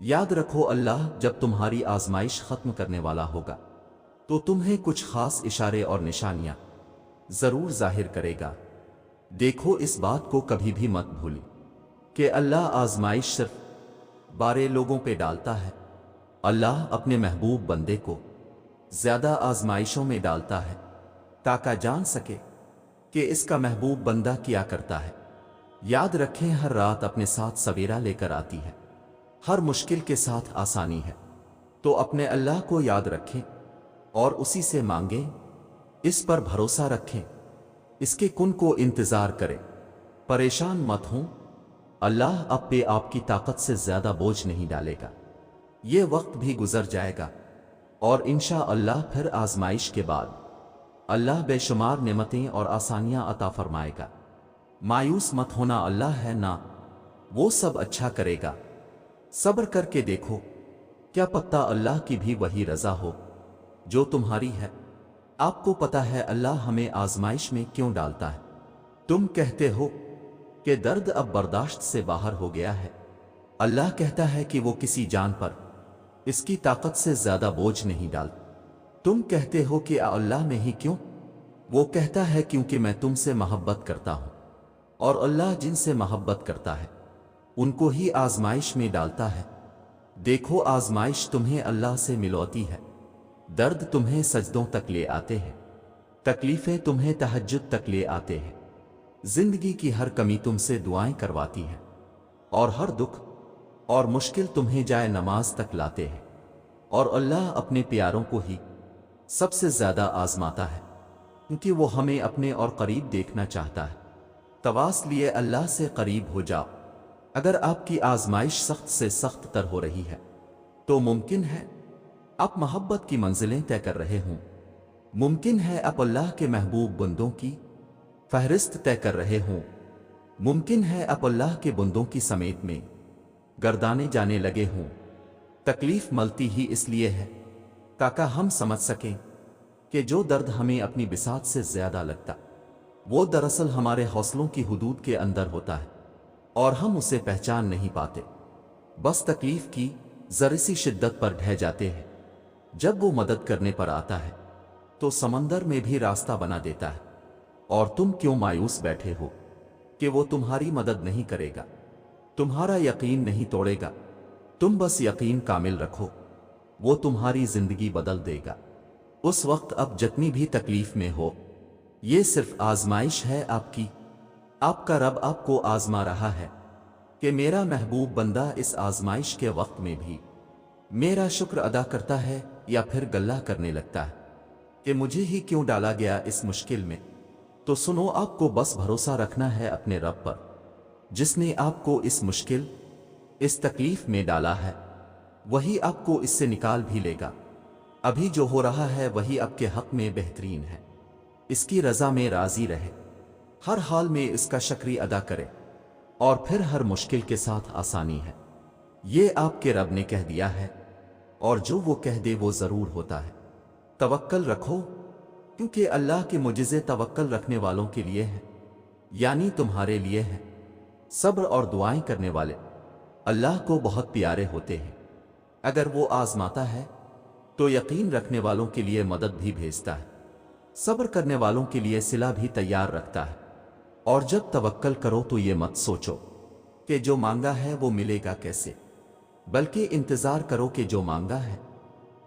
याद रखो, अल्लाह जब तुम्हारी आजमाइश खत्म करने वाला होगा तो तुम्हें कुछ खास इशारे और निशानियां जरूर जाहिर करेगा। देखो, इस बात को कभी भी मत भूली कि अल्लाह आजमाइश सिर्फ बारे लोगों पे डालता है। अल्लाह अपने महबूब बंदे को ज्यादा आजमाइशों में डालता है ताकि जान सके कि इसका महबूब बंदा क्या करता है। याद रखें, हर रात अपने साथ सवेरा लेकर आती है, हर मुश्किल के साथ आसानी है। तो अपने अल्लाह को याद रखें और उसी से मांगें, इस पर भरोसा रखें, इसके कुन को इंतजार करें, परेशान मत हों। अल्लाह अब पे आपकी ताकत से ज्यादा बोझ नहीं डालेगा। ये वक्त भी गुजर जाएगा और इंशाअल्लाह फिर आजमाइश के बाद अल्लाह बेशुमार नेमतें और आसानियां अता फरमाएगा। मायूस मत होना, अल्लाह है ना, वो सब अच्छा करेगा। सब्र करके देखो, क्या पता अल्लाह की भी वही रजा हो जो तुम्हारी है। आपको पता है अल्लाह हमें आजमाइश में क्यों डालता है। तुम कहते हो कि दर्द अब बर्दाश्त से बाहर हो गया है। अल्लाह कहता है कि वो किसी जान पर इसकी ताकत से ज्यादा बोझ नहीं डालता। तुम कहते हो कि अल्लाह में ही क्यों। वो कहता है क्योंकि मैं तुमसे मोहब्बत करता हूं और अल्लाह जिनसे मोहब्बत करता है उनको ही आजमाइश में डालता है। देखो, आजमाइश तुम्हें अल्लाह से मिलौती है, दर्द तुम्हें सजदों तक ले आते हैं, तकलीफें तुम्हें तहज्जुद तक ले आते हैं, जिंदगी की हर कमी तुमसे दुआएं करवाती है और हर दुख और मुश्किल तुम्हें जाए नमाज तक लाते हैं। और अल्लाह अपने प्यारों को ही सबसे ज्यादा आजमाता है क्योंकि वो हमें अपने और करीब देखना चाहता है। तवास लिए अल्लाह से करीब हो जाओ। अगर आपकी आजमाइश सख्त से सख्त तर हो रही है तो मुमकिन है आप मोहब्बत की मंजिलें तय कर रहे हों, मुमकिन है आप अल्लाह के महबूब बंदों की फहरिस्त तय कर रहे हों, मुमकिन है आप अल्लाह के बंदों की समेत में गर्दाने जाने लगे हों। तकलीफ मलती ही इसलिए है ताकि हम समझ सकें कि जो दर्द हमें अपनी बिसात से ज्यादा लगता वो दरअसल हमारे हौसलों की हुदूद के अंदर होता है और हम उसे पहचान नहीं पाते। बस तकलीफ की जरा सी शिद्दत पर ढह जाते हैं। जब वो मदद करने पर आता है तो समंदर में भी रास्ता बना देता है। और तुम क्यों मायूस बैठे हो कि वो तुम्हारी मदद नहीं करेगा, तुम्हारा यकीन नहीं तोड़ेगा। तुम बस यकीन कामिल रखो, वो तुम्हारी जिंदगी बदल देगा। उस वक्त अब जितनी भी तकलीफ में हो, ये सिर्फ आजमाइश है आपकी। आपका रब आपको आजमा रहा है कि मेरा महबूब बंदा इस आजमाइश के वक्त में भी मेरा शुक्र अदा करता है या फिर गल्ला करने लगता है कि मुझे ही क्यों डाला गया इस मुश्किल में। तो सुनो, आपको बस भरोसा रखना है अपने रब पर जिसने आपको इस मुश्किल, इस तकलीफ में डाला है। वही आपको इससे निकाल भी लेगा। अभी जो हो रहा है वही आपके हक में बेहतरीन है। इसकी रजा में राजी रहे, हर हाल में इसका शुक्र अदा करे और फिर हर मुश्किल के साथ आसानी है। ये आपके रब ने कह दिया है और जो वो कह दे वो जरूर होता है। तवक्कल रखो क्योंकि अल्लाह के मुजिज़े तवक्कल रखने वालों के लिए हैं, यानी तुम्हारे लिए हैं। सब्र और दुआएं करने वाले अल्लाह को बहुत प्यारे होते हैं। अगर वो आजमाता है तो यकीन रखने वालों के लिए मदद भी भेजता है, सब्र करने वालों के लिए सिला भी तैयार रखता है। और जब तवक्कल करो तो ये मत सोचो कि जो मांगा है वो मिलेगा कैसे, बल्कि इंतजार करो कि जो मांगा है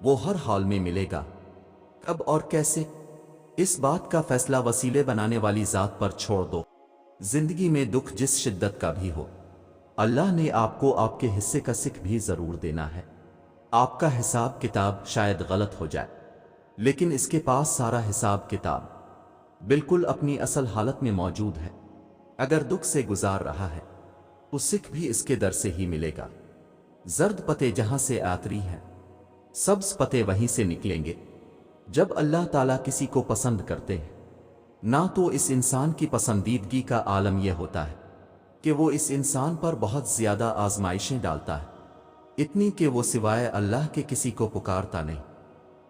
वो हर हाल में मिलेगा। कब और कैसे, इस बात का फैसला वसीले बनाने वाली जात पर छोड़ दो। जिंदगी में दुख जिस शिद्दत का भी हो, अल्लाह ने आपको आपके हिस्से का सिक भी जरूर देना है। आपका हिसाब किताब शायद गलत हो जाए, लेकिन इसके पास सारा हिसाब किताब बिल्कुल अपनी असल हालत में मौजूद है। अगर दुख से गुजार रहा है तो सिक भी इसके दर से ही मिलेगा। जर्द पते जहां से आतरी हैं, सब्ज पते वहीं से निकलेंगे। जब अल्लाह ताला किसी को पसंद करते हैं ना, तो इस इंसान की पसंदीदगी का आलम यह होता है कि वो इस इंसान पर बहुत ज्यादा आजमाइशें डालता है, इतनी कि वो सिवाय अल्लाह के किसी को पुकारता नहीं।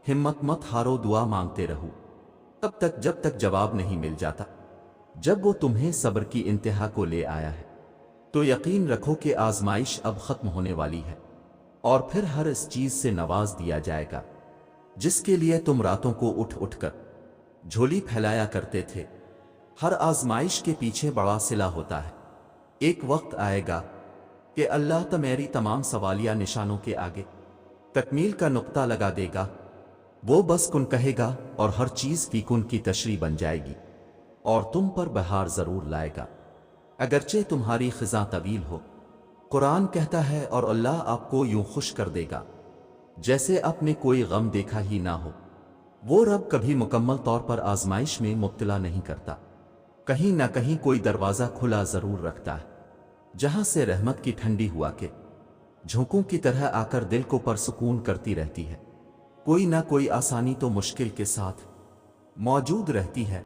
हिम्मत मत हारो, दुआ मांगते रहो तब तक जब तक जवाब नहीं मिल जाता। जब वो तुम्हें सब्र की इंतहा को ले आया है तो यकीन रखो कि आजमाइश अब खत्म होने वाली है اور پھر ہر اس چیز سے نواز دیا جائے گا جس کے لیے تم راتوں کو اٹھ اٹھ کر جھولی پھیلایا کرتے تھے۔ ہر آزمائش کے پیچھے بڑا صلہ ہوتا ہے۔ ایک وقت آئے گا کہ اللہ تمہاری تمام سوالیہ نشانوں کے آگے تکمیل کا نقطہ لگا دے گا۔ وہ بس کن کہے گا اور ہر چیز کی کن کی تشریح بن جائے گی اور تم پر بہار ضرور لائے گا، اگرچہ تمہاری خزاں طویل ہو۔ قرآن کہتا ہے اور اللہ آپ کو یوں خوش کر دے گا جیسے آپ نے کوئی غم دیکھا ہی نہ ہو۔ وہ رب کبھی مکمل طور پر آزمائش میں مبتلا نہیں کرتا، کہیں نہ کہیں کوئی دروازہ کھلا ضرور رکھتا ہے جہاں سے رحمت کی ٹھنڈی ہوا کے جھونکوں کی طرح آ کر دل کو پرسکون کرتی رہتی ہے۔ کوئی نہ کوئی آسانی تو مشکل کے ساتھ موجود رہتی ہے۔